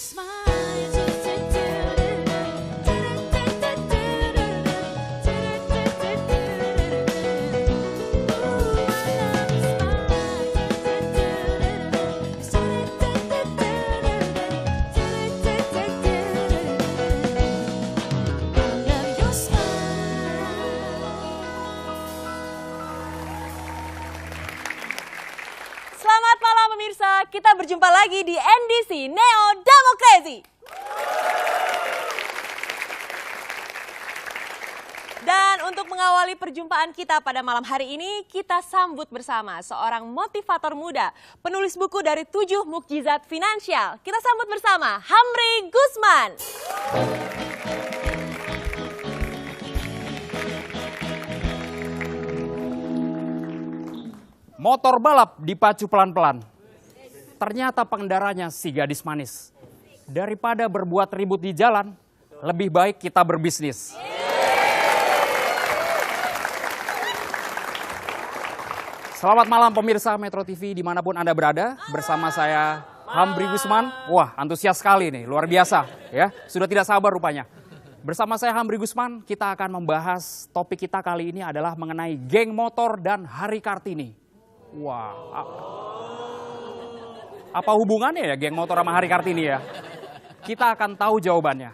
Selamat malam pemirsa, kita berjumpa lagi di NDC Neo Demokrasi. Dan untuk mengawali perjumpaan kita pada malam hari ini, kita sambut bersama seorang motivator muda, penulis buku dari 7 Mukjizat Finansial. Kita sambut bersama Hamri Gusman. Motor balap dipacu pelan-pelan. Ternyata pengendaranya si gadis manis. Daripada berbuat ribut di jalan, lebih baik kita berbisnis. Selamat malam pemirsa Metro TV dimanapun Anda berada. Bersama saya Hamri Gusman. Wah, antusias sekali nih, luar biasa ya. Sudah tidak sabar rupanya. Bersama saya Hamri Gusman, kita akan membahas topik kita kali ini adalah mengenai geng motor dan Hari Kartini. Wah, apa hubungannya ya geng motor sama Hari Kartini ya? Kita akan tahu jawabannya.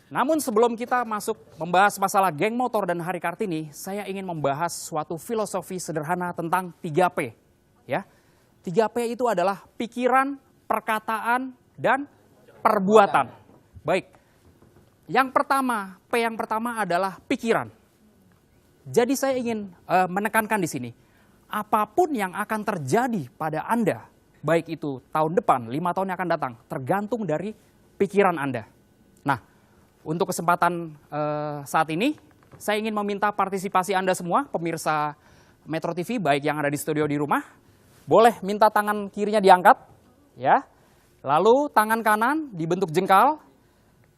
Namun sebelum kita masuk membahas masalah geng motor dan Hari Kartini, saya ingin membahas suatu filosofi sederhana tentang 3P. Ya, 3P itu adalah pikiran, perkataan, dan perbuatan. Baik, yang pertama, P yang pertama adalah pikiran. Jadi saya ingin menekankan di sini. Apapun yang akan terjadi pada Anda, baik itu tahun depan, 5 tahun yang akan datang, tergantung dari pikiran Anda. Nah, untuk kesempatan saat ini, saya ingin meminta partisipasi Anda semua, pemirsa Metro TV, baik yang ada di studio di rumah, boleh minta tangan kirinya diangkat, ya. Lalu tangan kanan dibentuk jengkal.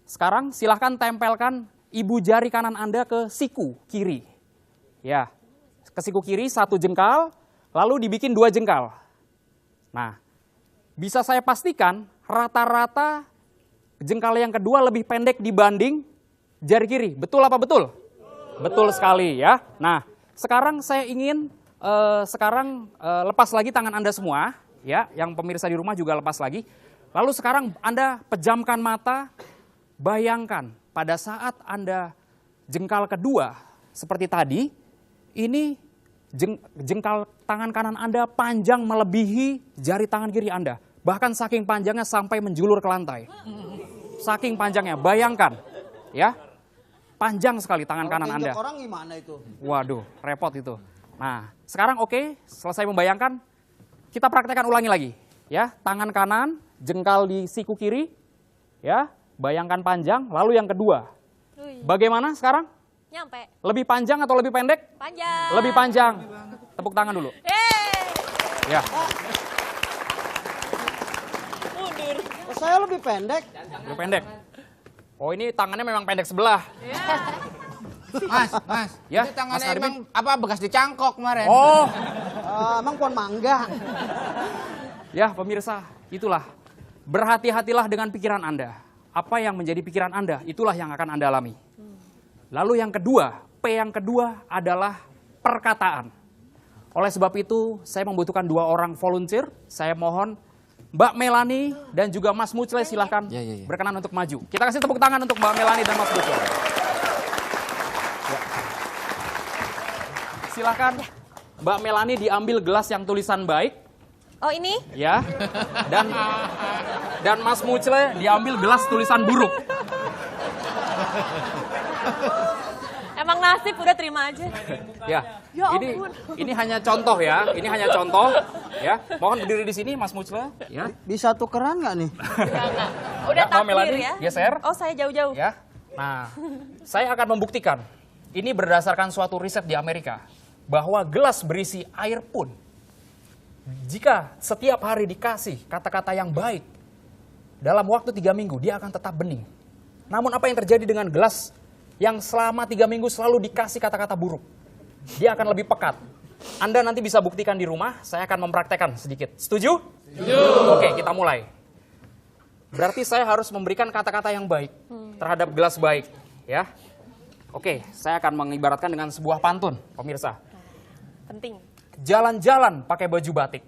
Sekarang silahkan tempelkan ibu jari kanan Anda ke siku kiri, ya. Ke siku kiri 1 jengkal, lalu dibikin 2 jengkal. Nah, bisa saya pastikan rata-rata jengkal yang kedua lebih pendek dibanding jari kiri. Betul apa betul? Betul sekali ya. Nah, sekarang saya ingin lepas lagi tangan Anda semua, ya, yang pemirsa di rumah juga lepas lagi. Lalu sekarang Anda pejamkan mata, bayangkan pada saat Anda jengkal kedua seperti tadi, ini jengkal tangan kanan Anda panjang melebihi jari tangan kiri Anda. Bahkan saking panjangnya sampai menjulur ke lantai. Saking panjangnya, bayangkan. Ya, panjang sekali tangan kanan Anda. Orang gimana itu? Waduh, repot itu. Nah, sekarang oke, selesai membayangkan, kita praktekkan ulangi lagi. Ya, tangan kanan, jengkal di siku kiri. Ya, bayangkan panjang, lalu yang kedua. Bagaimana sekarang? Nyampe. Lebih panjang atau lebih pendek? Panjang. Lebih panjang. Tepuk tangan dulu. Ya. Mundur. Saya lebih pendek. Lebih pendek. Oh, ini tangannya memang pendek sebelah. Mas, Ya, itu tangannya Mas Arbi. emang apa bekas dicangkok kemarin? Oh, Emang pohon mangga. ya pemirsa, itulah. Berhati-hatilah dengan pikiran Anda. Apa yang menjadi pikiran Anda, itulah yang akan Anda alami. Lalu yang kedua, P yang kedua adalah perkataan. Oleh sebab itu, saya membutuhkan 2 orang volunteer. Saya mohon Mbak Melani dan juga Mas Mucle silahkan berkenan untuk maju. Kita kasih tepuk tangan untuk Mbak Melani dan Mas Mucle. Ya. Silahkan Mbak Melani diambil gelas yang tulisan baik. Oh ini? Ya. Dan Mas Mucle diambil gelas tulisan buruk. Emang nasib, udah terima aja. Ya, Ya ampun. ini hanya contoh ya, ini hanya contoh ya. Mohon berdiri di sini Mas Mucle, ya. Bisa tukeran nggak nih? Enggak. Udah Ya, Mbak takdir Melani, ya. geser. Oh saya jauh-jauh. Ya. Nah, saya akan membuktikan ini berdasarkan suatu riset di Amerika bahwa gelas berisi air pun jika setiap hari dikasih kata-kata yang baik dalam waktu 3 minggu dia akan tetap bening. Namun apa yang terjadi dengan gelas yang selama 3 minggu selalu dikasih kata-kata buruk? Dia akan lebih pekat. Anda nanti bisa buktikan di rumah, saya akan mempraktekkan sedikit. Setuju? Setuju. Oke, kita mulai. berarti saya harus memberikan kata-kata yang baik terhadap gelas baik, ya. Oke, saya akan mengibaratkan dengan sebuah pantun, pemirsa. Penting. Jalan-jalan pakai baju batik.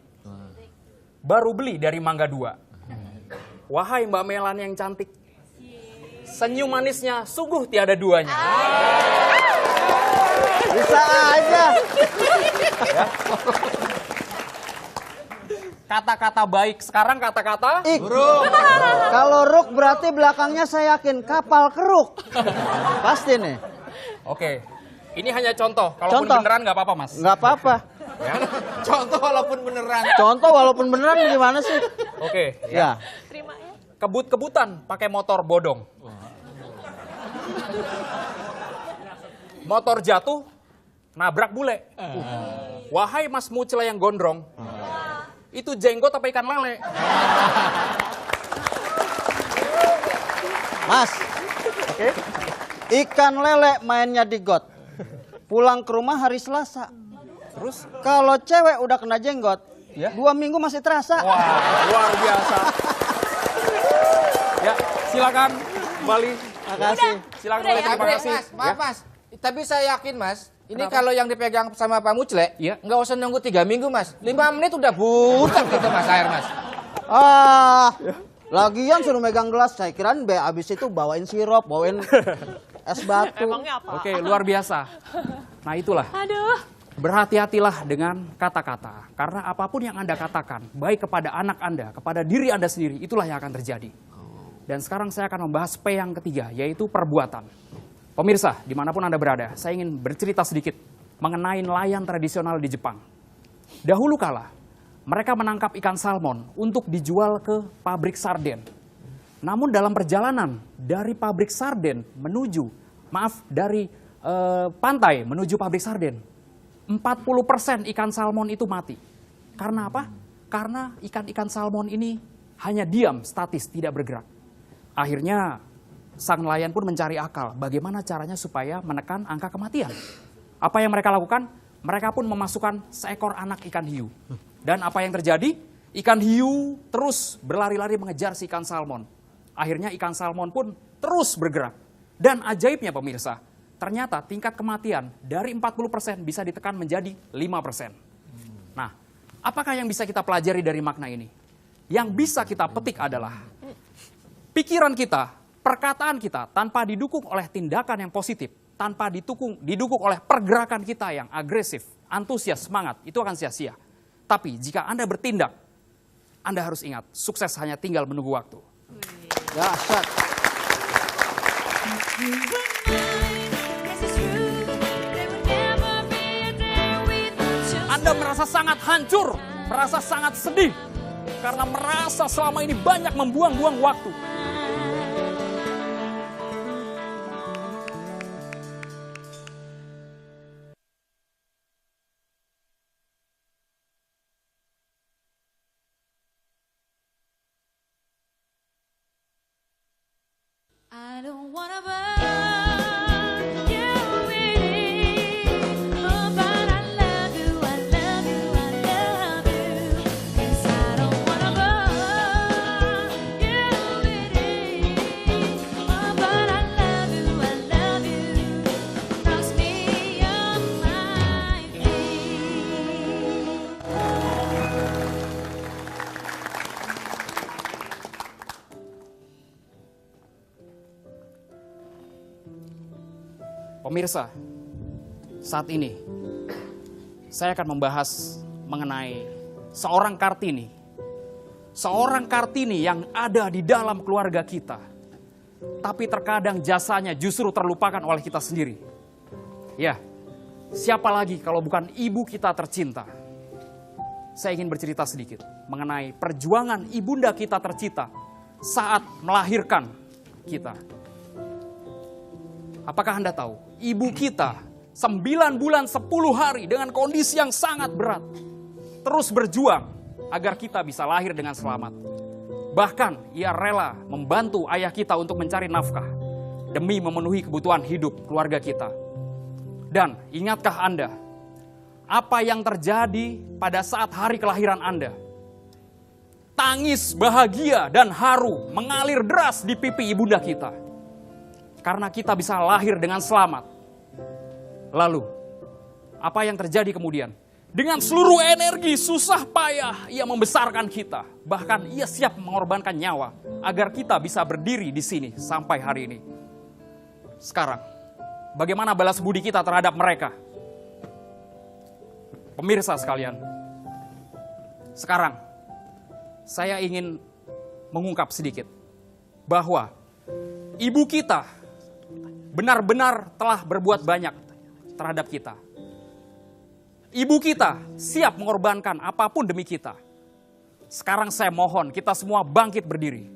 Baru beli dari Mangga 2. Wahai Mbak Melan yang cantik. Senyum manisnya sungguh tiada duanya. Bisa aja. Ya. Kata-kata baik, sekarang kata-kata Ruk. Kalau ruk berarti belakangnya saya yakin kapal keruk. Pasti nih. Oke, ini hanya contoh. Kalaupun Contoh. beneran nggak apa-apa, Mas. Nggak apa-apa. Ya. Contoh walaupun beneran. Contoh walaupun beneran gimana sih? Oke, Ya. Terima ya. kebut-kebutan pakai motor bodong. Motor jatuh, nabrak bule. Wahai Mas Mucela yang gondrong, itu jenggot apa ikan lele? Mas, Oke. ikan lele mainnya di got. Pulang ke rumah hari Selasa. Terus? Kalau cewek udah kena jenggot, Ya. 2 minggu masih terasa. Wah, luar biasa. Ya, silakan kembali. Makasih. Silakan Udah kembali. ya? Terima Tapi, kasih. Mas, maaf Ya. Mas. Tapi saya yakin Mas, ini Kenapa? kalau yang dipegang sama Pak Mucle, Iya. nggak usah nunggu 3 minggu Mas. 5 menit udah butek gitu Mas air Mas. Ah, lagian suruh megang gelas. Saya kirain abis itu bawain sirup, bawain es batu. Emangnya apa? Oke, luar biasa. Nah, itulah. Aduh. Berhati-hatilah dengan kata-kata. Karena apapun yang Anda katakan, baik kepada anak Anda, kepada diri Anda sendiri, itulah yang akan terjadi. Dan sekarang saya akan membahas P yang ketiga, yaitu perbuatan. Pemirsa, dimanapun Anda berada, saya ingin bercerita sedikit mengenai nelayan tradisional di Jepang. Dahulu kala, mereka menangkap ikan salmon untuk dijual ke pabrik sarden. Namun dalam perjalanan dari pabrik sarden dari pantai menuju pabrik sarden, 40% ikan salmon itu mati. Karena apa? Karena ikan-ikan salmon ini hanya diam, statis, tidak bergerak. Akhirnya sang nelayan pun mencari akal bagaimana caranya supaya menekan angka kematian. Apa yang mereka lakukan? Mereka pun memasukkan seekor anak ikan hiu. Dan apa yang terjadi? Ikan hiu terus berlari-lari mengejar si ikan salmon. Akhirnya ikan salmon pun terus bergerak. Dan ajaibnya pemirsa, ternyata tingkat kematian dari 40% bisa ditekan menjadi 5%. Nah, apakah yang bisa kita pelajari dari makna ini? Yang bisa kita petik adalah pikiran kita, perkataan kita tanpa didukung oleh tindakan yang positif, tanpa didukung oleh pergerakan kita yang agresif, antusias, semangat, itu akan sia-sia. Tapi jika Anda bertindak, Anda harus ingat, sukses hanya tinggal menunggu waktu. Dahsyat. Anda merasa sangat hancur, merasa sangat sedih, karena merasa selama ini banyak membuang-buang waktu. I don't wanna burn you really, oh, but I love you, I love you, I love you. 'Cause I don't wanna burn you really, oh, but I love you, I love you. Trust me, you're my thing. Pemirsa, saat ini saya akan membahas mengenai seorang Kartini. Seorang Kartini yang ada di dalam keluarga kita. Tapi terkadang jasanya justru terlupakan oleh kita sendiri. Ya, siapa lagi kalau bukan ibu kita tercinta. Saya ingin bercerita sedikit mengenai perjuangan ibunda kita tercinta saat melahirkan kita. Apakah Anda tahu, ibu kita 9 bulan 10 hari dengan kondisi yang sangat berat. Terus berjuang agar kita bisa lahir dengan selamat. Bahkan ia rela membantu ayah kita untuk mencari nafkah. Demi memenuhi kebutuhan hidup keluarga kita. Dan ingatkah Anda, apa yang terjadi pada saat hari kelahiran Anda? tangis bahagia dan haru mengalir deras di pipi ibunda kita. Karena kita bisa lahir dengan selamat. Lalu, apa yang terjadi kemudian? Dengan seluruh energi susah payah ia membesarkan kita. Bahkan ia siap mengorbankan nyawa agar kita bisa berdiri di sini sampai hari ini. Sekarang, bagaimana balas budi kita terhadap mereka? Pemirsa sekalian, sekarang saya ingin mengungkap sedikit bahwa ibu kita benar-benar telah berbuat banyak terhadap kita. Ibu kita siap mengorbankan apapun demi kita. Sekarang saya mohon kita semua bangkit berdiri.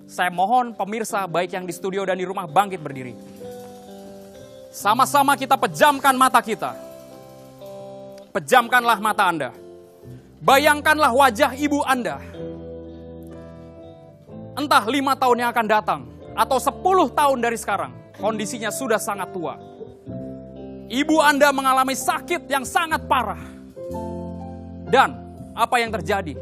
Saya mohon pemirsa baik yang di studio dan di rumah bangkit berdiri. Sama-sama kita pejamkan mata kita. Pejamkanlah mata Anda. Bayangkanlah wajah ibu Anda. Entah 5 tahun yang akan datang atau 10 tahun dari sekarang, kondisinya sudah sangat tua. Ibu Anda mengalami sakit yang sangat parah. Dan apa yang terjadi?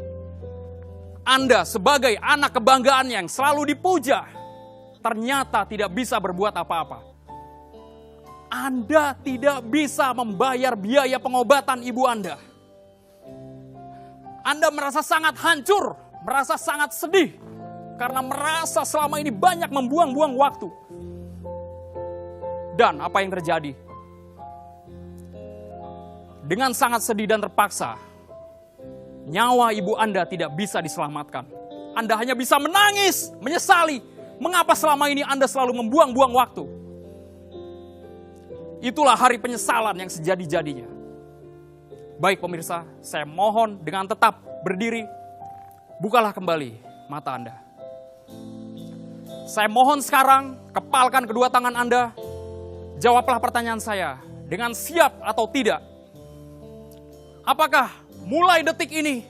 Anda sebagai anak kebanggaan yang selalu dipuja, ternyata tidak bisa berbuat apa-apa. Anda tidak bisa membayar biaya pengobatan ibu Anda. Anda merasa sangat hancur, merasa sangat sedih, karena merasa selama ini banyak membuang-buang waktu. Dan apa yang terjadi? Dengan sangat sedih dan terpaksa, nyawa ibu Anda tidak bisa diselamatkan. Anda hanya bisa menangis, menyesali. Mengapa selama ini Anda selalu membuang-buang waktu? Itulah hari penyesalan yang sejadi-jadinya. Baik pemirsa, saya mohon dengan tetap berdiri, bukalah kembali mata Anda. Saya mohon sekarang, kepalkan kedua tangan Anda, jawablah pertanyaan saya dengan siap atau tidak. Apakah mulai detik ini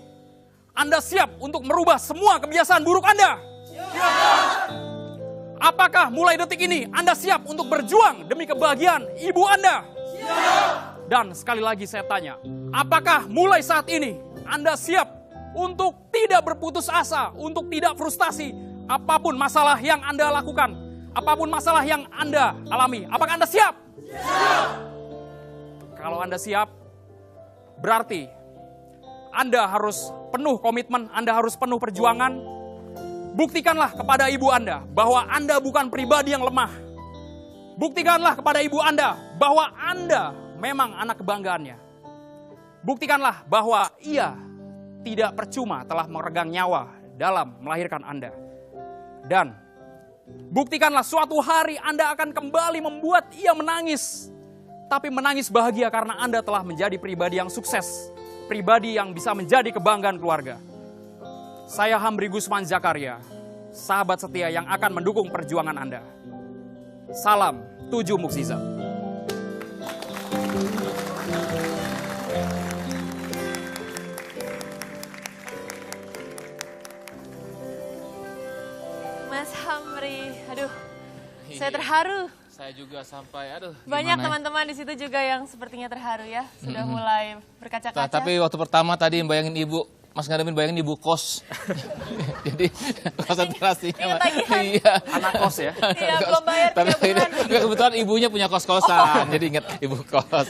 Anda siap untuk merubah semua kebiasaan buruk Anda? Siap. Apakah mulai detik ini Anda siap untuk berjuang demi kebahagiaan ibu Anda? Siap. Dan sekali lagi saya tanya, apakah mulai saat ini Anda siap untuk tidak berputus asa, untuk tidak frustasi apapun masalah yang Anda lakukan, apapun masalah yang Anda alami? Apakah Anda siap? Siap. Kalau Anda siap, berarti Anda harus penuh komitmen, Anda harus penuh perjuangan. Buktikanlah kepada ibu Anda bahwa Anda bukan pribadi yang lemah. Buktikanlah kepada ibu Anda bahwa Anda memang anak kebanggaannya. Buktikanlah bahwa ia tidak percuma telah meregang nyawa dalam melahirkan Anda. Dan buktikanlah suatu hari Anda akan kembali membuat ia menangis. Tapi menangis bahagia karena Anda telah menjadi pribadi yang sukses. Pribadi yang bisa menjadi kebanggaan keluarga. Saya Hamri Gusman Zakaria, sahabat setia yang akan mendukung perjuangan Anda. Salam 7 Mukjizat. Mas Hamri, aduh, saya terharu. Saya juga sampai, Banyak teman-teman di situ juga yang sepertinya terharu ya, sudah mulai berkaca-kaca. Tapi waktu pertama tadi bayangin ibu, Mas Ngademin bayangin ibu kos. Jadi konsentrasinya. Iya. Anak kos ya? Iya, belum bayar 3 bulan. Kebetulan ibunya punya kos-kosan, jadi ingat ibu kos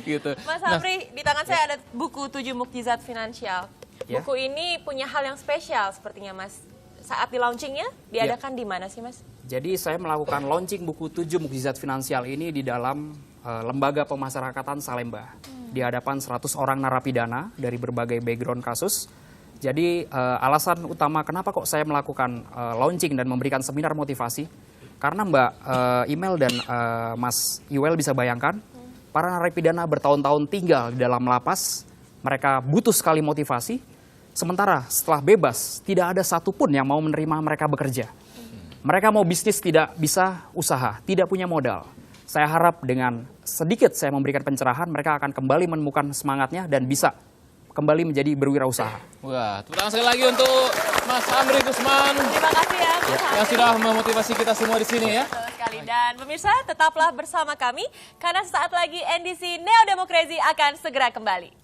gitu. Mas Hamri, di tangan saya ada buku 7 Mukjizat Finansial. Ya. Buku ini punya hal yang spesial sepertinya Mas. Saat di launchingnya, diadakan di mana sih Mas? Jadi saya melakukan launching buku 7 Mukjizat Finansial ini di dalam Lembaga Pemasyarakatan Salemba. Di hadapan 100 orang narapidana dari berbagai background kasus. Jadi alasan utama kenapa kok saya melakukan launching dan memberikan seminar motivasi. Karena Mbak Email dan Mas Yuel bisa bayangkan, para narapidana bertahun-tahun tinggal di dalam lapas, mereka butuh sekali motivasi. Sementara setelah bebas, tidak ada satupun yang mau menerima mereka bekerja. Mereka mau bisnis tidak bisa usaha, tidak punya modal. Saya harap dengan sedikit saya memberikan pencerahan, mereka akan kembali menemukan semangatnya dan bisa kembali menjadi berwirausaha. Wah, tepuk tangan sekali lagi untuk Mas Hamri Gusman. Terima kasih ya Mas Hamri. Yang sudah memotivasi kita semua di sini ya. Betul sekali. Dan pemirsa, tetaplah bersama kami karena sesaat lagi NDC Neo Demokrasi akan segera kembali.